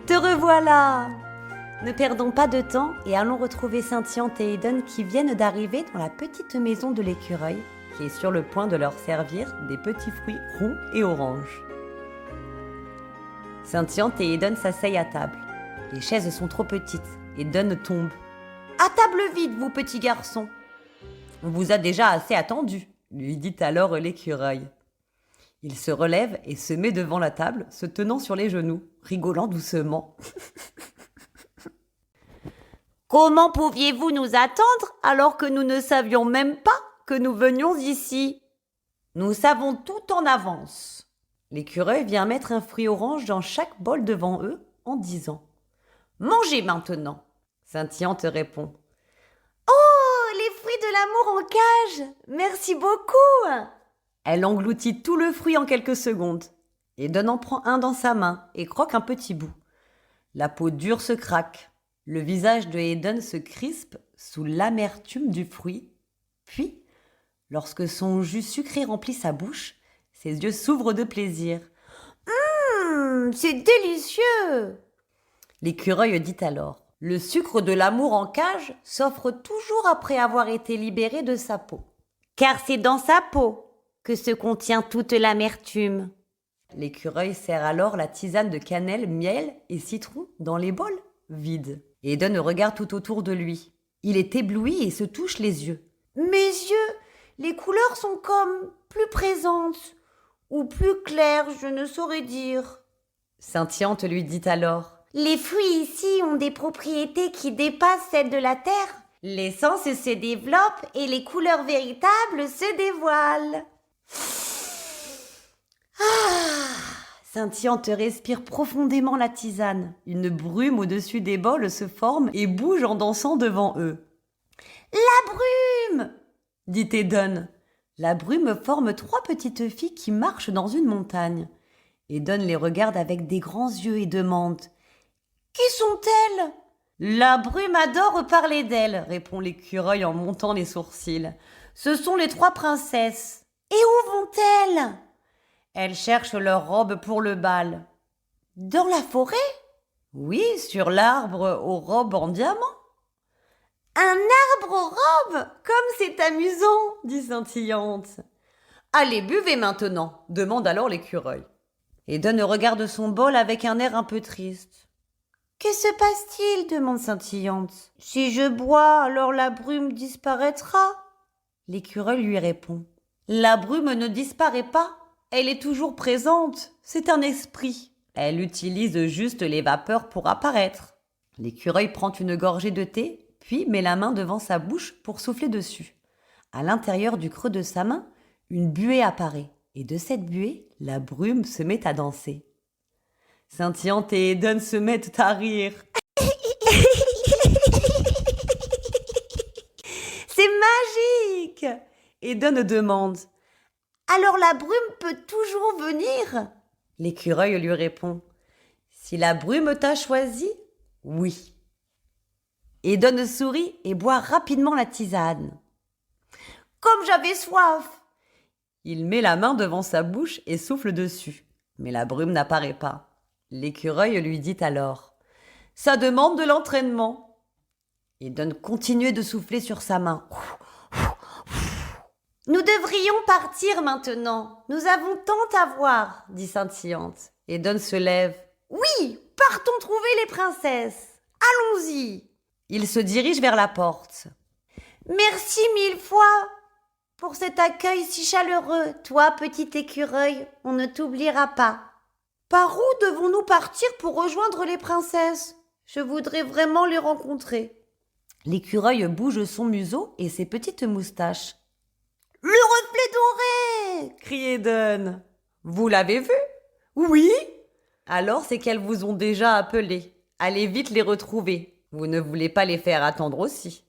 Te revoilà! Ne perdons pas de temps et allons retrouver Scintillante et Eden qui viennent d'arriver dans la petite maison de l'écureuil qui est sur le point de leur servir des petits fruits ronds et oranges. Scintillante et Eden s'asseyent à table. Les chaises sont trop petites. Eden tombe. « À table vide, vous petits garçons !»« On vous a déjà assez attendu !» lui dit alors l'écureuil. Il se relève et se met devant la table, se tenant sur les genoux, rigolant doucement. « Comment pouviez-vous nous attendre alors que nous ne savions même pas que nous venions ici ? Nous savons tout en avance. » L'écureuil vient mettre un fruit orange dans chaque bol devant eux en disant « Mangez maintenant !» Scintillante répond « Oh, les fruits de l'amour en cage! Merci beaucoup !» Elle engloutit tout le fruit en quelques secondes. Eden en prend un dans sa main et croque un petit bout. La peau dure se craque. Le visage de Eden se crispe sous l'amertume du fruit. Puis, lorsque son jus sucré remplit sa bouche, ses yeux s'ouvrent de plaisir. « C'est délicieux !» L'écureuil dit alors « Le sucre de l'amour en cage s'offre toujours après avoir été libéré de sa peau. Car c'est dans sa peau que se contient toute l'amertume. » L'écureuil sert alors la tisane de cannelle, miel et citron dans les bols vides. Eden regarde tout autour de lui. Il est ébloui et se touche les yeux. « Mes yeux, les couleurs sont comme plus présentes ou plus claires, je ne saurais dire. » Scintillante lui dit alors « Les fruits ici ont des propriétés qui dépassent celles de la terre. L'essence se développe et les couleurs véritables se dévoilent. » Scintillante respire profondément la tisane. Une brume au-dessus des bols se forme et bouge en dansant devant eux. « La brume !» dit Eden. La brume forme 3 petites filles qui marchent dans une montagne. Eden les regarde avec des grands yeux et demande « Qui sont-elles ?»« La brume adore parler d'elles, » répond l'écureuil en montant les sourcils. « Ce sont les 3 princesses. »« Et où vont-elles ?»« Elles cherchent leur robe pour le bal. »« Dans la forêt ?»« Oui, sur l'arbre aux robes en diamant. »« Un arbre aux robes ? Comme c'est amusant !» dit Scintillante. « Allez, buvez maintenant !» demande alors l'écureuil. Eden regarde son bol avec un air un peu triste. « Que se passe-t-il » demande Scintillante. « Si je bois, alors la brume disparaîtra. » L'écureuil lui répond. « La brume ne disparaît pas. Elle est toujours présente. C'est un esprit. Elle utilise juste les vapeurs pour apparaître. » L'écureuil prend une gorgée de thé, puis met la main devant sa bouche pour souffler dessus. À l'intérieur du creux de sa main, une buée apparaît. Et de cette buée, la brume se met à danser. Scintillante et Eden se mettent à rire. C'est magique! Eden demande. Alors la brume peut toujours venir? L'écureuil lui répond. Si la brume t'a choisi, oui. Eden sourit et boit rapidement la tisane. Comme j'avais soif! Il met la main devant sa bouche et souffle dessus. Mais la brume n'apparaît pas. L'écureuil lui dit alors « Ça demande de l'entraînement. » Eden continue de souffler sur sa main. « Nous devrions partir maintenant. Nous avons tant à voir, » dit Scintillante. Eden se lève. « Oui, partons trouver les princesses. Allons-y. » Il se dirige vers la porte. « Merci 1000 fois pour cet accueil si chaleureux. Toi, petit écureuil, on ne t'oubliera pas. » Par où devons-nous partir pour rejoindre les princesses ? Je voudrais vraiment les rencontrer. L'écureuil bouge son museau et ses petites moustaches. « Le reflet doré !» crie Eden. « Vous l'avez vu ? » ?»« Oui !»« Alors c'est qu'elles vous ont déjà appelé. Allez vite les retrouver. Vous ne voulez pas les faire attendre aussi. »«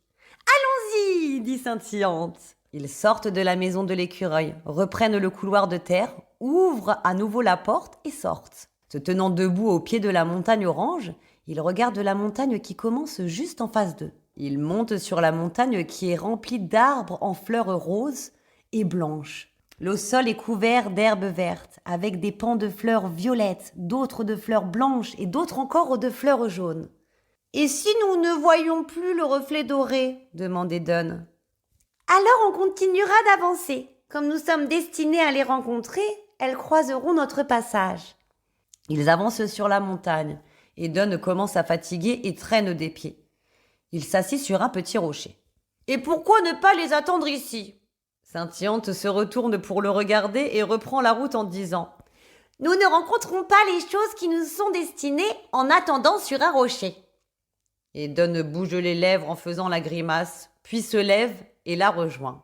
Allons-y !» dit Scintillante. Ils sortent de la maison de l'écureuil, reprennent le couloir de terre, ouvrent à nouveau la porte et sortent. Se tenant debout au pied de la montagne orange, ils regardent la montagne qui commence juste en face d'eux. Ils montent sur la montagne qui est remplie d'arbres en fleurs roses et blanches. Le sol est couvert d'herbes vertes, avec des pans de fleurs violettes, d'autres de fleurs blanches et d'autres encore de fleurs jaunes. « Et si nous ne voyions plus le reflet doré ?» demandait Dunn. « Alors on continuera d'avancer. Comme nous sommes destinés à les rencontrer, elles croiseront notre passage. » Ils avancent sur la montagne, et Dunn commence à fatiguer et traîne des pieds. Il s'assit sur un petit rocher. « Et pourquoi ne pas les attendre ici ?» Scintillante se retourne pour le regarder et reprend la route en disant « Nous ne rencontrons pas les choses qui nous sont destinées en attendant sur un rocher. » Et Dunn bouge les lèvres en faisant la grimace, puis se lève et la rejoint.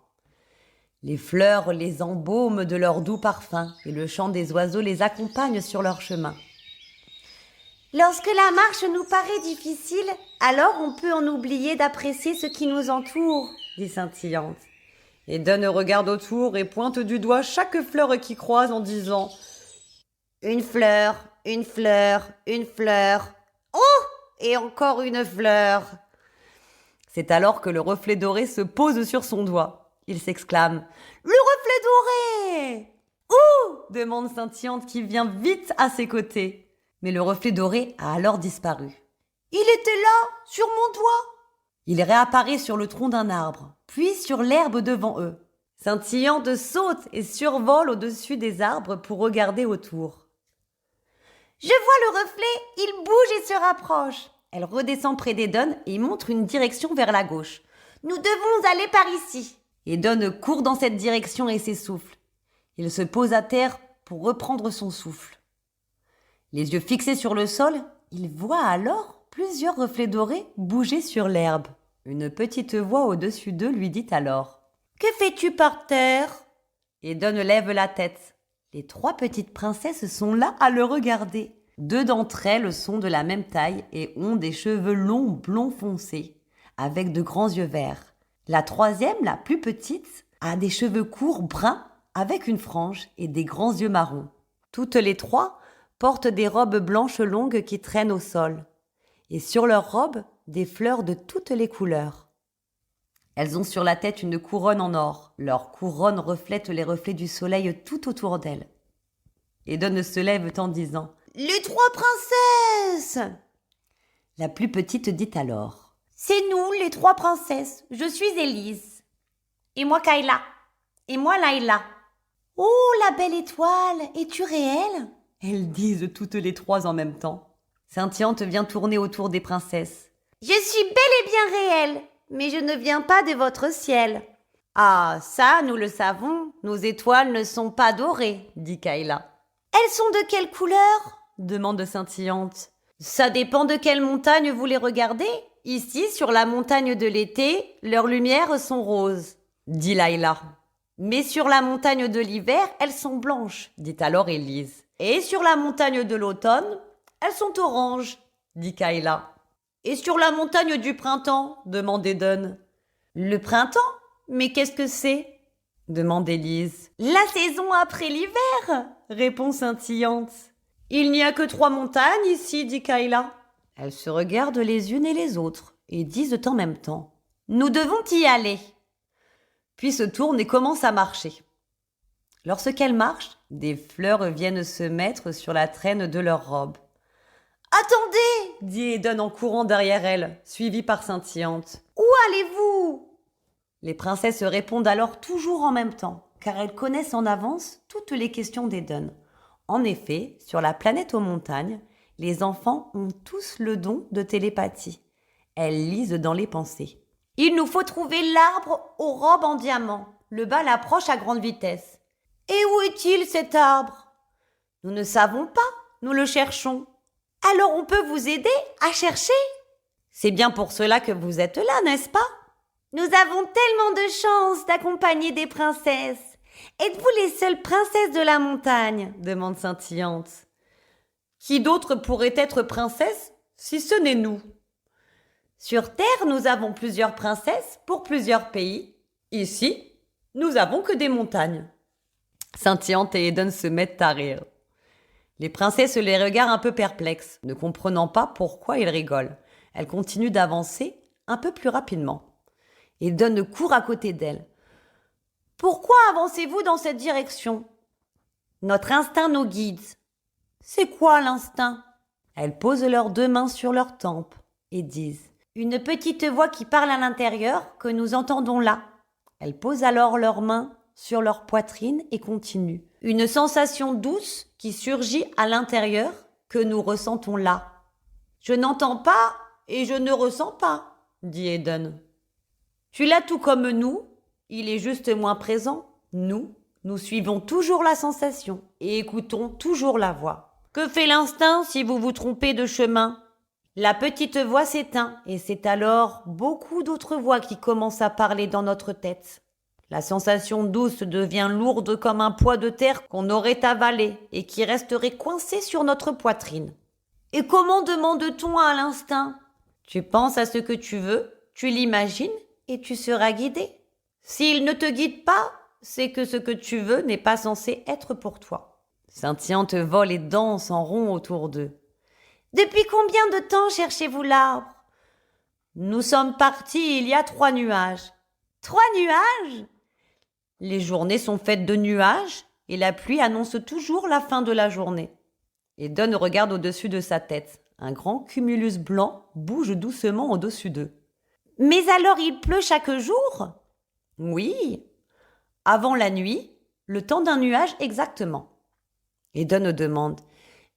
Les fleurs les embaument de leur doux parfum et le chant des oiseaux les accompagne sur leur chemin. « Lorsque la marche nous paraît difficile, alors on peut en oublier d'apprécier ce qui nous entoure, dit Scintillante. Et Dunn regarde autour et pointe du doigt chaque fleur qui croise en disant « Une fleur, une fleur, une fleur. Oh, et encore une fleur !» C'est alors que le reflet doré se pose sur son doigt. Il s'exclame « Le reflet doré !»« Où ?» demande Scintillante qui vient vite à ses côtés. Mais le reflet doré a alors disparu. « Il était là, sur mon doigt !» Il réapparaît sur le tronc d'un arbre, puis sur l'herbe devant eux. Scintillante saute et survole au-dessus des arbres pour regarder autour. « Je vois le reflet, il bouge et se rapproche. » Elle redescend près d'Edon et montre une direction vers la gauche. « Nous devons aller par ici. » Edon court dans cette direction et s'essouffle. Il se pose à terre pour reprendre son souffle. Les yeux fixés sur le sol, il voit alors plusieurs reflets dorés bouger sur l'herbe. Une petite voix au-dessus d'eux lui dit alors « Que fais-tu par terre ?» Edon lève la tête. Les 3 petites princesses sont là à le regarder. 2 d'entre elles sont de la même taille et ont des cheveux longs blonds foncés, avec de grands yeux verts. La 3e, la plus petite, a des cheveux courts bruns avec une frange et des grands yeux marrons. Toutes les 3 portent des robes blanches longues qui traînent au sol. Et sur leurs robes, des fleurs de toutes les couleurs. Elles ont sur la tête une couronne en or. Leur couronne reflète les reflets du soleil tout autour d'elles. Edon se lève en disant « Les 3 princesses !» La plus petite dit alors « C'est nous, les 3 princesses. Je suis Élise. Et moi, Kayla. Et moi, Layla. »« Oh, la belle étoile, es-tu réelle ?» Elles disent toutes les 3 en même temps. Scintillante vient tourner autour des princesses. « Je suis bel et bien réelle, mais je ne viens pas de votre ciel. »« Ah, ça, nous le savons, nos étoiles ne sont pas dorées, » dit Kayla. « Elles sont de quelle couleur ?» demande Scintillante. « Ça dépend de quelle montagne vous les regardez. Ici, sur la montagne de l'été, leurs lumières sont roses, » dit Layla. « Mais sur la montagne de l'hiver, elles sont blanches, » dit alors Élise. « Et sur la montagne de l'automne, elles sont oranges, » dit Kayla. « Et sur la montagne du printemps ?» demande Edon. « Le printemps ? Mais qu'est-ce que c'est ?» demande Élise. « La saison après l'hiver !» répond Scintillante. « Il n'y a que 3 montagnes ici, » dit Kayla. Elles se regardent les unes et les autres et disent en même temps « Nous devons y aller !» Puis se tournent et commencent à marcher. Lorsqu'elles marchent, des fleurs viennent se mettre sur la traîne de leurs robes. « Attendez !» dit Edon en courant derrière elle, suivie par Scintillante. « Où allez-vous ?» Les princesses répondent alors toujours en même temps, car elles connaissent en avance toutes les questions d'Edon. En effet, sur la planète aux montagnes, les enfants ont tous le don de télépathie. Elles lisent dans les pensées. « Il nous faut trouver l'arbre aux robes en diamant. Le bal approche à grande vitesse. »« Et où est-il cet arbre ?»« Nous ne savons pas, nous le cherchons. » « Alors on peut vous aider à chercher ?» « C'est bien pour cela que vous êtes là, n'est-ce pas ?»« Nous avons tellement de chance d'accompagner des princesses. Êtes-vous les seules princesses de la montagne ?» demande Scintillante. « Qui d'autre pourrait être princesse si ce n'est nous ?»« Sur Terre, nous avons plusieurs princesses pour plusieurs pays. Ici, nous n'avons que des montagnes. » Scintillante et Edon se mettent à rire. Les princesses les regardent un peu perplexes, ne comprenant pas pourquoi ils rigolent. Elles continuent d'avancer un peu plus rapidement. Edon court à côté d'elles. « Pourquoi avancez-vous dans cette direction? Notre instinct nous guide. C'est quoi l'instinct? Elles posent leurs 2 mains sur leurs tempes et disent: une petite voix qui parle à l'intérieur que nous entendons là. Elles posent alors leurs mains sur leur poitrine et continuent. Une sensation douce qui surgit à l'intérieur que nous ressentons là. Je n'entends pas et je ne ressens pas, dit Eden. Tu l'as tout comme nous, il est juste moins présent. Nous suivons toujours la sensation et écoutons toujours la voix. Que fait l'instinct si vous vous trompez de chemin? La petite voix s'éteint et c'est alors beaucoup d'autres voix qui commencent à parler dans notre tête. La sensation douce devient lourde comme un poids de terre qu'on aurait avalé et qui resterait coincé sur notre poitrine. Et comment demande-t-on à l'instinct? Tu penses à ce que tu veux, tu l'imagines et tu seras guidé. S'il ne te guide pas, c'est que ce que tu veux n'est pas censé être pour toi. Scintillante vole et danse en rond autour d'eux. Depuis combien de temps cherchez-vous l'arbre? Nous sommes partis il y a 3 nuages. 3 nuages? Les journées sont faites de nuages et la pluie annonce toujours la fin de la journée. Eden regarde au-dessus de sa tête. Un grand cumulus blanc bouge doucement au-dessus d'eux. Mais alors il pleut chaque jour? Oui. Avant la nuit, le temps d'un nuage exactement. Eden demande: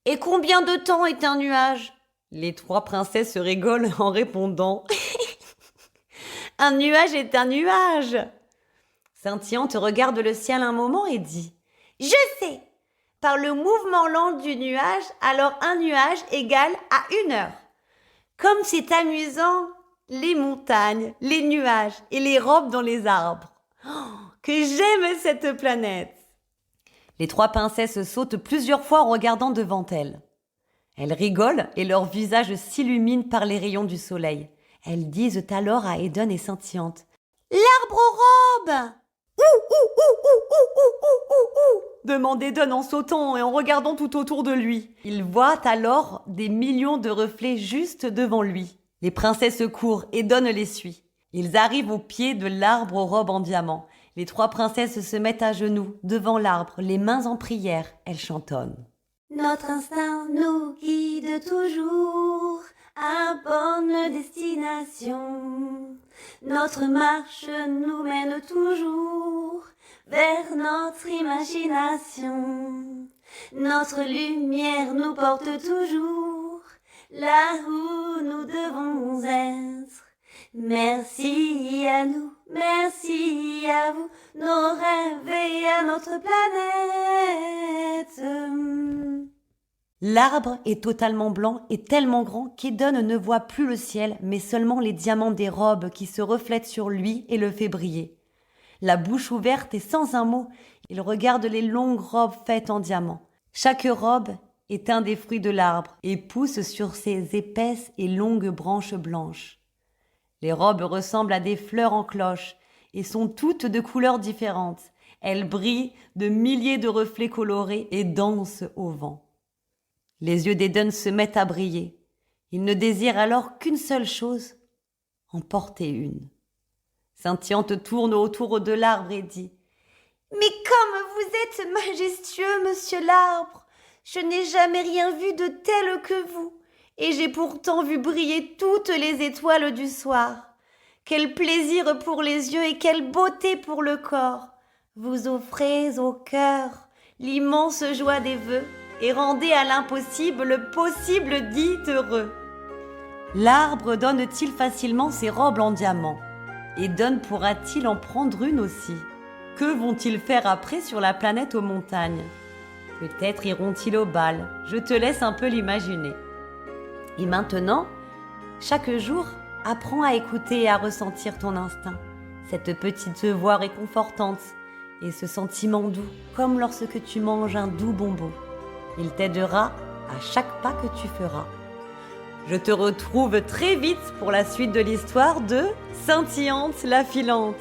et combien de temps est un nuage? Les 3 princesses rigolent en répondant: un nuage est un nuage. Scintillante regarde le ciel un moment et dit: je sais, par le mouvement lent du nuage, alors un nuage égale à 1 heure. Comme c'est amusant, les montagnes, les nuages et les robes dans les arbres. Oh, que j'aime cette planète! Les 3 princesses sautent plusieurs fois en regardant devant elles. Elles rigolent et leurs visages s'illuminent par les rayons du soleil. Elles disent alors à Eden et Scintillante: l'arbre aux robes! Ouh, demande Eden en sautant et en regardant tout autour de lui. Il voit alors des millions de reflets juste devant lui. Les princesses courent, Eden les suit. Ils arrivent au pied de l'arbre aux robes en diamant. Les 3 princesses se mettent à genoux devant l'arbre, les mains en prière. Elles chantonnent. Notre instinct nous guide toujours à bonne destination. Notre marche nous mène toujours vers notre imagination. Notre lumière nous porte toujours là où nous devons être. Merci à nous, merci à vous, nos rêves et à notre planète. L'arbre est totalement blanc et tellement grand qu'Eden ne voit plus le ciel, mais seulement les diamants des robes qui se reflètent sur lui et le fait briller. La bouche ouverte et sans un mot, il regarde les longues robes faites en diamants. Chaque robe est un des fruits de l'arbre et pousse sur ses épaisses et longues branches blanches. Les robes ressemblent à des fleurs en cloche et sont toutes de couleurs différentes. Elles brillent de milliers de reflets colorés et dansent au vent. Les yeux d'Eden se mettent à briller. Il ne désire alors qu'une seule chose, en porter une. Scintillante tourne autour de l'arbre et dit: mais comme vous êtes majestueux, monsieur l'arbre, je n'ai jamais rien vu de tel que vous, et j'ai pourtant vu briller toutes les étoiles du soir. Quel plaisir pour les yeux et quelle beauté pour le corps. Vous offrez au cœur l'immense joie des vœux et rendez à l'impossible le possible dit heureux. L'arbre donne-t-il facilement ses robes en diamant? Eden pourra-t-il en prendre une aussi? Que vont-ils faire après sur la planète aux montagnes? Peut-être iront-ils au bal. Je te laisse un peu l'imaginer. Et maintenant, chaque jour, apprends à écouter et à ressentir ton instinct. Cette petite voix réconfortante et ce sentiment doux, comme lorsque tu manges un doux bonbon. Il t'aidera à chaque pas que tu feras. Je te retrouve très vite pour la suite de l'histoire de Scintillante la filante.